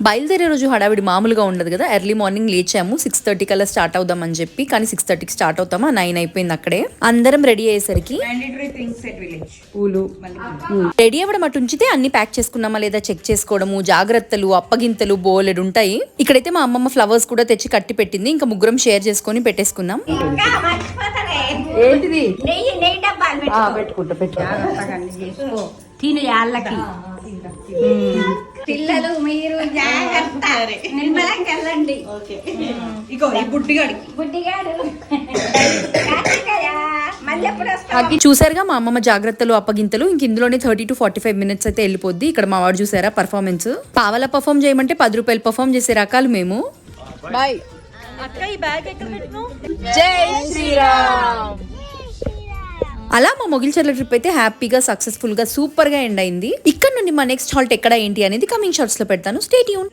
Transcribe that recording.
బయలుదేరే రోజు హడావిడి మామూలుగా ఉండదు కదా. ఎర్లీ మార్నింగ్ లేచాము, 6:30 కల్లా స్టార్ట్ అవుదామని చెప్పి. కానీ 6:30కి స్టార్ట్ అవుతామా, 9 అయిపోయింది అక్కడే. అందరం రెడీ అయ్యేసరికి రెడీ అవ్వడం అటు ఉంచితే అన్ని ప్యాక్ చేసుకున్నామా లేదా చెక్ చేసుకోవడము, జాగ్రత్తలు, అప్పగింతలు బోలెడు ఉంటాయి. ఇక్కడైతే మా అమ్మమ్మ ఫ్లవర్స్ కూడా తెచ్చి కట్టి పెట్టింది. ఇంకా ముగ్గురం షేర్ చేసుకొని పెట్టేసుకున్నాం. ఏంటిది పిల్లలు మీరు జాగ్రత్త నిమ్మలంగా వెళ్ళండి. చూసారుగా మా అమ్మమ్మ జాగ్రత్తలు, అప్పగింతలు. ఇంక ఇందులోనే 30 to 45 మినిట్స్ అయితే వెళ్ళిపోద్ది. ఇక్కడ మా వాడు చూసారా పర్ఫార్మెన్స్. పావలా పర్ఫార్మ్ చేయమంటే 10 రూపాయలు పర్ఫార్మ్ చేసే రకాలు మేము. బాయ్ జై శ్రీరామ్. అలా మా మొగిల్చర్ల ట్రిప్ అయితే హ్యాపీగా, సక్సెస్ఫుల్ గా, సూపర్ గా ఎండ్ అయింది. ఇక్కడ నుండి మా నెక్స్ట్ హాల్ట్ ఎక్కడ ఏంటి అనేది కమింగ్ షార్ట్స్ లో పెడతాను. Stay tune.